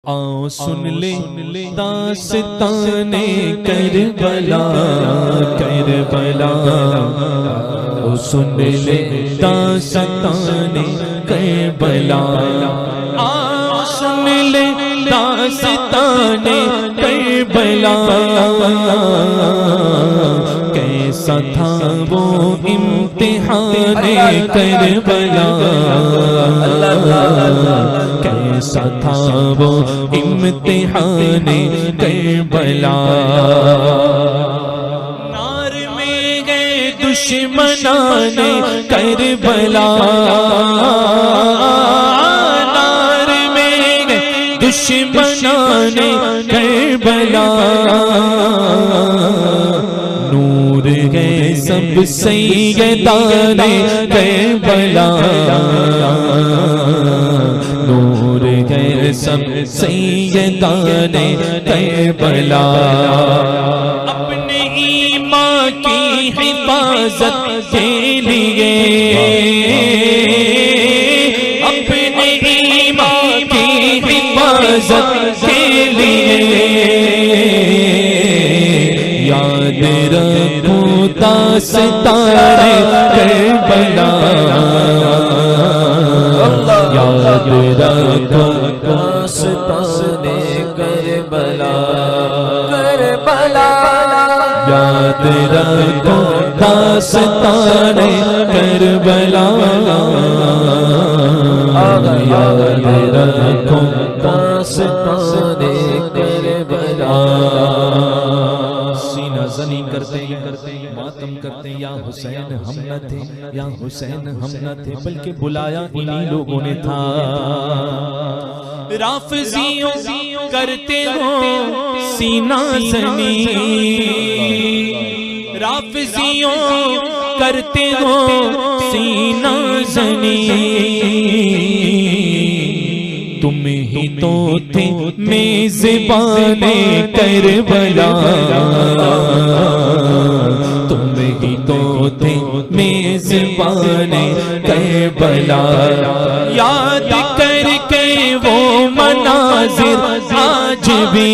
آؤ سن لے داستان کربلا کربلا، آؤ سن لے داستان کربلا، آؤ سن لے داستان کربلا، کیسا تھا وہ امتحان کربلا، کیسا تھا وہ امتحان کربلا، نار میں گئے دشمنان کربلا، نار میں گئے دشمنان کربلا، نور گئے سب سیدان کربلا، نور گئے سب سیدان کربلا، اپنے ایمان کی حفاظت کے لیے، اپنے ایمان کی حفاظت کے لیے، یاد رکھو داستان کربلا، یاد رکھو داستان کربلا، کربلا، یاد رکھو داستان کربلا، یاد رکھو داستان کربلا، سینہ زنی کرتے ماتم کرتے، یا حسین ہم نہ تھے، یا حسین ہم نہ تھے، بلکہ بلایا انہی لوگوں نے تھا، رافضیوں کرتے ہو سینہ زنی، رافضیوں کرتے ہو سینہ زنی، تم ہی تو تھے میزبان کربلا، تم ہی تو تھے میزبان کربلا، یاد کر کے وہ مناظر آج بھی،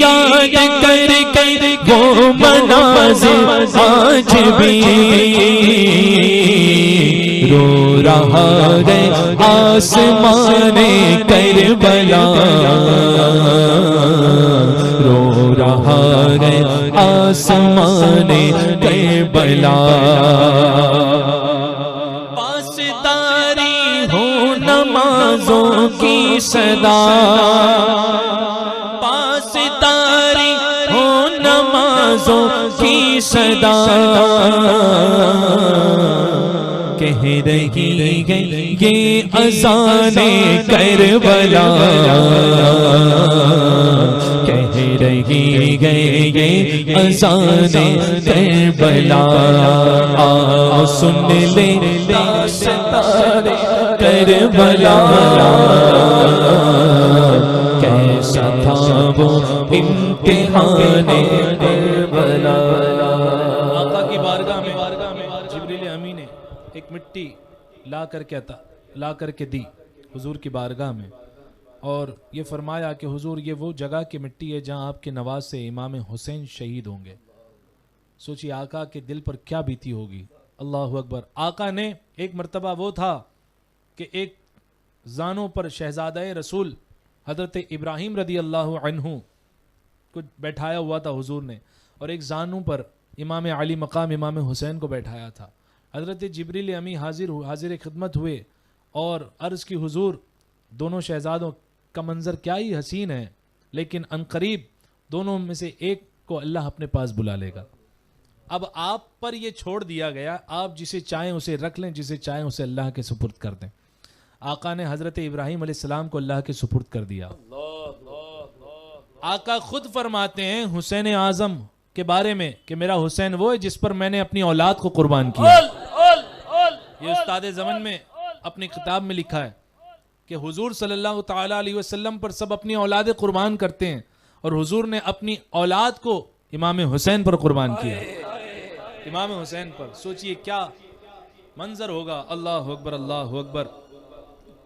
یاد کر کے وہ مناظر آج بھی، رو رہا ہے آسمان کربلا، رو رہا ہے آسمان کربلا، پاسداری ہو نمازوں کی صدا، پاسداری ہو نمازوں کی صدا، کہہ رہی ہے یہ اذان کربلا، کہہ رہی ہے یہ اذان کربلا، آؤ سن لے داستان کربلا، کیسا تھا وہ امتحان کربلا، آقا کی بارگاہ میں جبریل امین نے ایک مٹی لا کر کے دی حضور کی بارگاہ میں، اور یہ فرمایا کہ حضور یہ وہ جگہ کی مٹی ہے جہاں آپ کے نواز سے امام حسین شہید ہوں گے۔ سوچی آقا کے دل پر کیا بیتی ہوگی، اللہ اکبر۔ آقا نے ایک مرتبہ وہ تھا کہ ایک زانوں پر شہزادہ رسول حضرت ابراہیم رضی اللہ عنہ کو بیٹھایا ہوا تھا حضور نے، اور ایک زانوں پر امام علی مقام امام حسین کو بیٹھایا تھا۔ حضرت جبریل امی حاضر خدمت ہوئے اور عرض کی حضور دونوں شہزادوں کا منظر کیا ہی حسین ہے، لیکن عنقریب دونوں میں سے ایک کو اللہ اپنے پاس بلا لے گا۔ اب آپ پر یہ چھوڑ دیا گیا، آپ جسے چاہیں اسے رکھ لیں، جسے چاہیں اسے اللہ کے سپرد کر دیں۔ آقا نے حضرت ابراہیم علیہ السلام کو اللہ کے سپرد کر دیا۔ آقا خود فرماتے ہیں حسین اعظم کے بارے میں کہ میرا حسین وہ ہے جس پر میں نے اپنی اولاد کو قربان کیا۔ یہ استاد زمن میں اپنی کتاب میں لکھا ہے کہ حضور صلی اللہ تعالی علیہ وسلم پر سب اپنی اولاد قربان کرتے ہیں، اور حضور نے اپنی اولاد کو امام حسین پر قربان کیا۔ امام حسین پر سوچئے کیا منظر ہوگا۔ اللہ اکبر، اللہ اکبر۔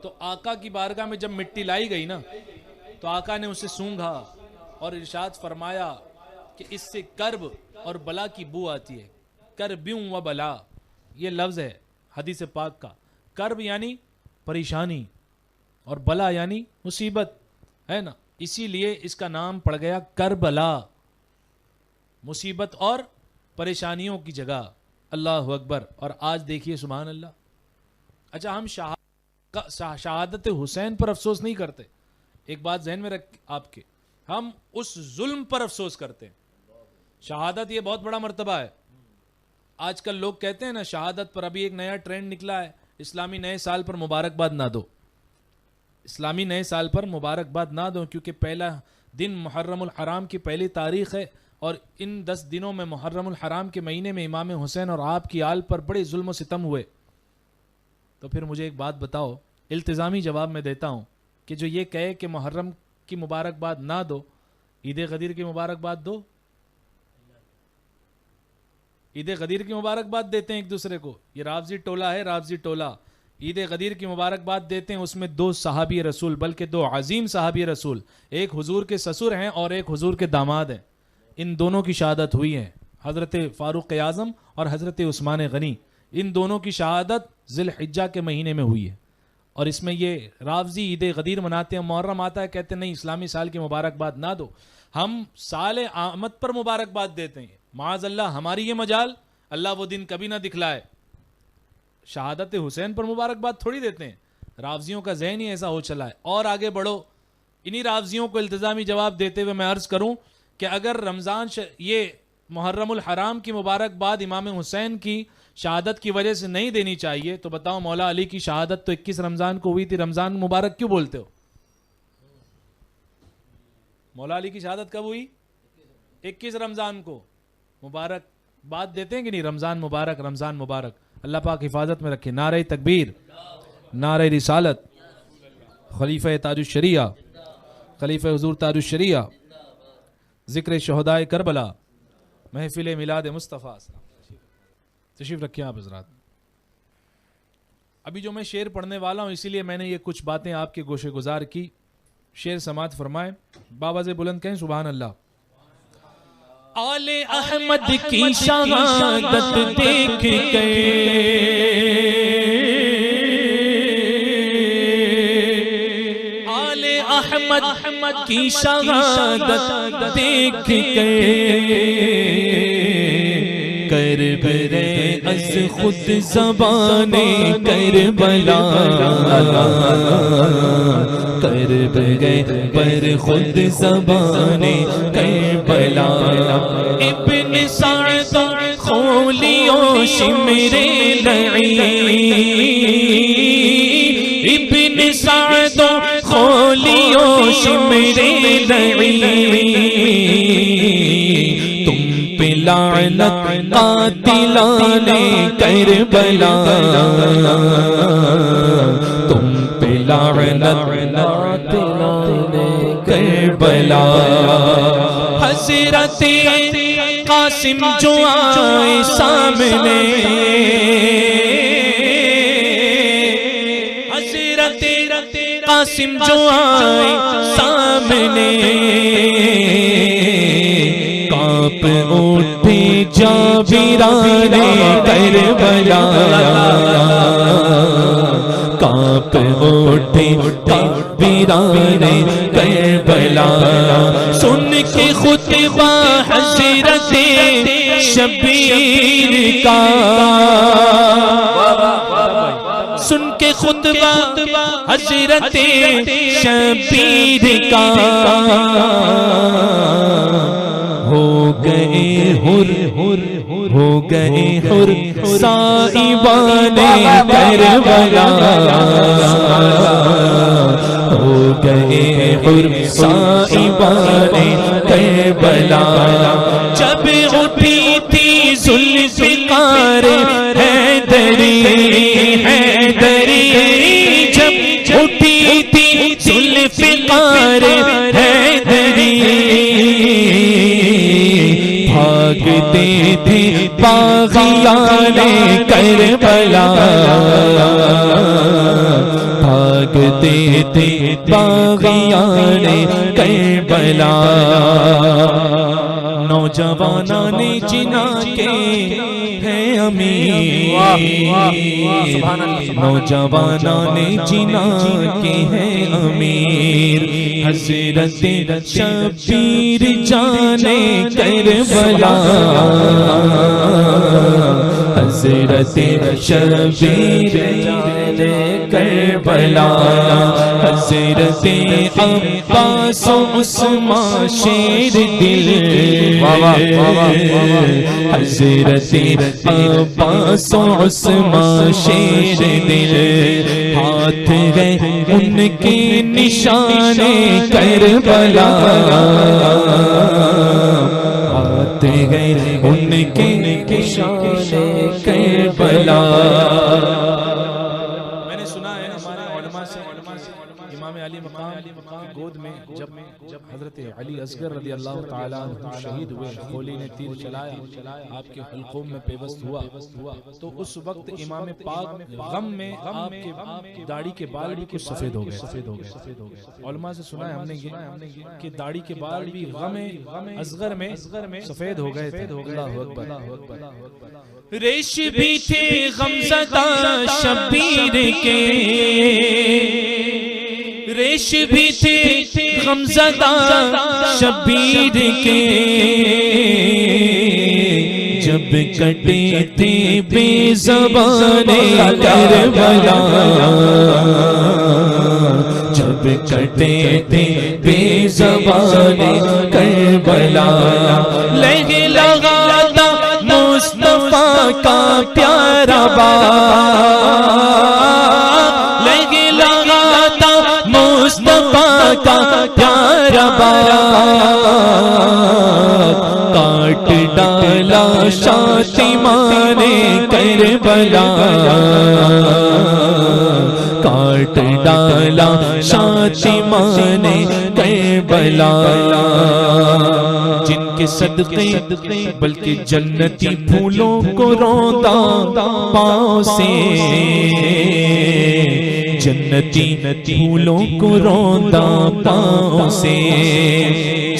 تو آقا کی بارگاہ میں جب مٹی لائی گئی نا تو آقا نے اسے سونگھا اور ارشاد فرمایا کہ اس سے کرب اور بلا کی بو آتی ہے. کربیوں و بلا یہ لفظ ہے حدیث پاک کا. کرب یعنی پریشانی اور بلا یعنی مصیبت ہے نا, اسی لیے اس کا نام پڑ گیا کربلا, مصیبت اور پریشانیوں کی جگہ. اللہ اکبر. اور آج دیکھیے سبحان اللہ. اچھا ہم شہادت حسین پر افسوس نہیں کرتے, ایک بات ذہن میں رکھ آپ کے, ہم اس ظلم پر افسوس کرتے ہیں. شہادت یہ بہت بڑا مرتبہ ہے. آج کل لوگ کہتے ہیں نا شہادت پر ابھی ایک نیا ٹرینڈ نکلا ہے, اسلامی نئے سال پر مبارکباد نہ دو. اسلامی نئے سال پر مبارکباد نہ دو کیونکہ پہلا دن محرم الحرام کی پہلی تاریخ ہے, اور ان 10 دنوں میں محرم الحرام کے مہینے میں امام حسین اور آپ کی آل پر بڑے ظلم و ستم ہوئے. تو پھر مجھے ایک بات بتاؤ, التزامی جواب میں دیتا ہوں کہ جو یہ کہے کہ محرم کی مبارکباد نہ دو, عید غدیر کی مبارکباد دو. عید غدیر کی مبارکباد دیتے ہیں ایک دوسرے کو, یہ رافضی ٹولہ ہے, رافضی ٹولہ عید غدیر کی مبارکباد دیتے ہیں. اس میں 2 صحابی رسول, بلکہ 2 عظیم صحابی رسول, ایک حضور کے سسر ہیں اور ایک حضور کے داماد ہیں. ان دونوں کی شہادت ہوئی ہے, حضرت فاروق اعظم اور حضرت عثمان غنی. ان دونوں کی شہادت ذی الحجہ کے مہینے میں ہوئی ہے. اور اس میں یہ رافضی عید غدیر مناتے ہیں, محرم آتا ہے کہتے ہیں نہیں اسلامی سال کی مبارکباد نہ دو. ہم سال آمد پر مبارکباد دیتے ہیں. معاذ اللہ ہماری یہ مجال, اللہ وہ دن کبھی نہ دکھلائے. شہادت حسین پر مبارکباد تھوڑی دیتے ہیں. رافضیوں کا ذہن ہی ایسا ہو چلا ہے. اور آگے بڑھو, انہی رافضیوں کو التزامی جواب دیتے ہوئے میں عرض کروں کہ اگر رمضان یہ محرم الحرام کی مبارکباد امام حسین کی شہادت کی وجہ سے نہیں دینی چاہیے, تو بتاؤ مولا علی کی شہادت تو 21 رمضان کو ہوئی تھی, رمضان مبارک کیوں بولتے ہو؟ مولا علی کی شہادت کب ہوئی؟ 21 رمضان کو. مبارک بات دیتے ہیں کہ نہیں, رمضان مبارک, رمضان مبارک. اللہ پاک حفاظت میں رکھے. نعرہ تکبیر, نعرہ رسالت, خلیفہ تاج الشریعہ, خلیفہ حضور تاج الشریعہ, ذکر شہدائے کربلا, محفل میلاد مصطفیٰ. تشریف رکھیں آپ حضرات. ابھی جو میں شعر پڑھنے والا ہوں اسی لیے میں نے یہ کچھ باتیں آپ کے گوشے گزار کی. شعر سماعت فرمائیں, باواز بلند کہیں سبحان اللہ. آل احمد کی شہادت دیکھ کے آل احمد کی شہادت دیکھ کے کربلا از خود زبان کربلا, کربلا پر خود زبان کربلا. ابن سعد خولیوں شمر لعی, ابن سعد خولیوں شمر لعی. تم پہ لعنت قاتلان کربلا, تم پہ لعنت قاتلان کربلا. حضرت قاسم جو آئے سامنے, حضرت قاسم جو آئے سامنے, کانپ اٹھی جابران کربلا, کانپ اٹھی جابران کربلا. سن کے خطبہ حضرت شبیر کا, سن کے خطبہ حضرت شبیر کا, ہو گئے حر, ہو گئے حر صاحبان کربلا, ہو گئے حر صاحبان کربلا. جب اٹھی تھی ذوالفقار حیدری, حیدری, جب اٹھی تھی ذوالفقار حیدری, بھاگتے تھے باغیان کربلا, جاگتے تھے باغیان کربلا، نوجوانان جنا کے ہیں امیر، نوجوانان جنا کے ہیں امیر، حضرت شبیر جانے کربلا، حضرت شبیر جانے کربلا، حضرت عباس و عثمان شیر دل، حضرت عباس و عثمان شیر دل، ہاتھ گئے ان کے نشان کربلا، ہاتھ گئے ان کے نشان کربلا۔ میں نے سنا ہے ہمارے علماء سے امام علی مقام کی گود میں جب حضرت علی اصغر رضی اللہ تعالیٰ عنہ شہید ہوئے، خولی نے تیر چلایا، آپ کے حلقوم میں پیوست ہوا، تو اس وقت امام پاک غم میں آپ کے داڑھی کے بال بھی کچھ سفید ہو گئے۔ علماء سے سنا ہے ہم نے یہ کہ داڑھی کے بال بھی غم اصغر میں سفید ہو گئے تھے۔ اللہ اکبر۔ ریش بھی تھے غمزدہ شبیر کے، ریش بھی تھے غمزدہ شبیر کے، جب کٹے تھے بے زبان کربلا، جب کٹے تھے بے زبان کربلا، لگ لگا تھا مصطفیٰ کا پیارا بات، لگ لگا تھا مصطفیٰ کا پیارا بات، کاٹ ڈالا شاطمان کربلا، کاٹ ڈالا شاطمان کربلا، جن کے صدقے بلکہ جنتی پھولوں کو روندا پاؤں سے، جنتی پھولوں کو روندا پاؤں سے،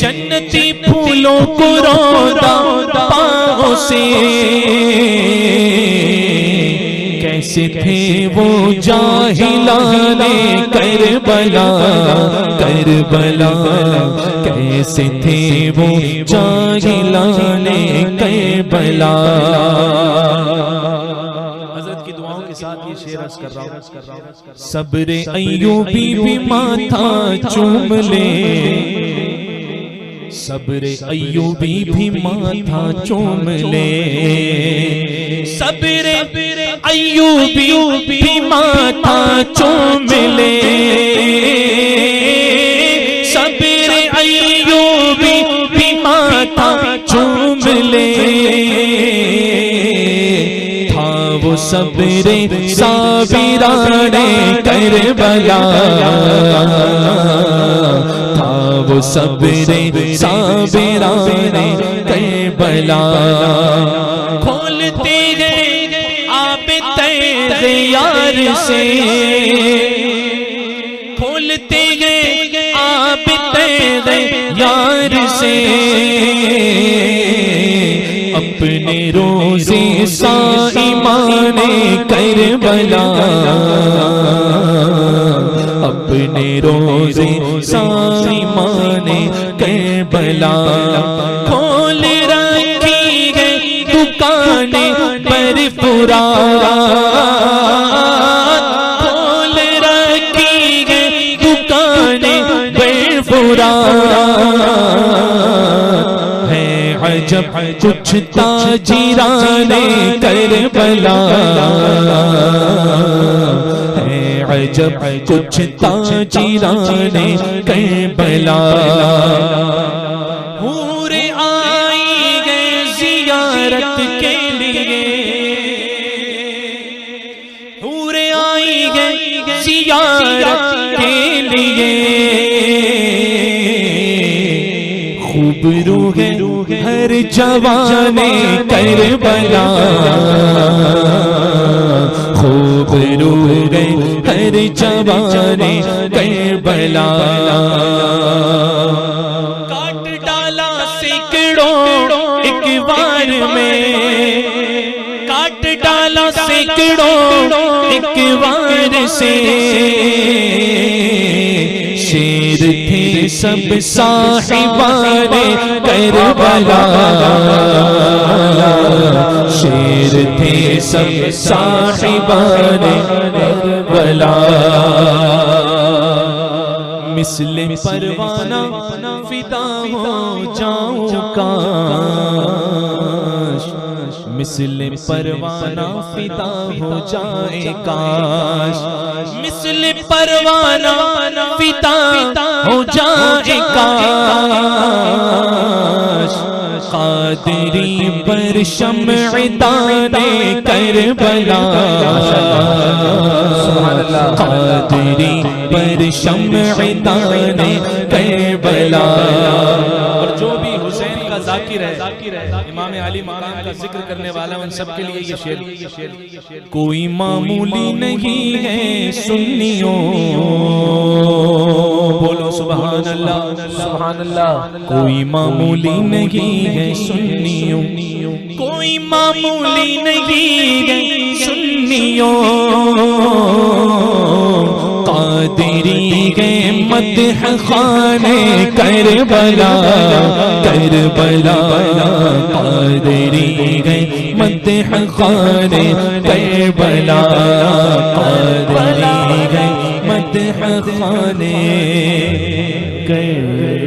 جنتی پھولوں کو روندا پاؤں سے، کیسے تھے وہ جاہلان کربلا، کربلا، کیسے تھے وہ جاہلان کربلا۔ حضرت کی دعاؤں کے ساتھ یہ شعر عرض کر رہا ہوں، صبر ایوبی بھی ماتھا چوم لے، صبر ایوبی بھی ماتھا چوم لے، صبر ایوبی بھی ماتھا چوم لے، صبر ایوبی بھی ماتھا چوم لے، تھا وہ صبر صابران کربلا، تھا وہ صبر صابران کربلا، کھولتے گئے آپ تیغ یار سے، کھولتے گئے آپ تیغ یار سے، اپنے روزے صائمان کربلا، اپنے روزے صائمان کربلا، کھول رکھی گئی دکان پر فرات، کھول رکھی گئی دکان پر فرات، ہے عجب کچھ تاجران کربلا، ہے عجب کچھ تاجران کربلا، حور آئی گئے زیارت کے لیے، حور آئی گئے زیارت کے لیے، خوب روح ہر جوان کربلا، خوب روح ہر جوان جوان کربلا کاٹ ڈالا سینکڑوں ایک بار میں کاٹ ڈالا سینکڑوں ایک بار سے شیر تھے سب صاحبان کربلا شیر تھے سب صاحبان کربلا مثل پروانہ فدا ہو جاؤں کاش مثل پروانہ فدا ہو جائے کاش مثل پروانہ فدا ہو جائے کاش قادری پر شمع دان کربلا قادری پر شمع دان کربلا اور جو بھی حسین کا ذاکر ہے امام علی مقام کا ذکر کرنے والا ان سب کے لیے یہ شعر کوئی معمولی نہیں ہے سنیوں بولو سبحان اللہ سبحان اللہ کوئی معمولی نہیں ہے سنیوں کوئی معمولی نہیں ہے سنیوں قادری کے مدح خانے کربلا کربلا قادری کے مدح خانے کربلا قادری کے مدح خانے کربلا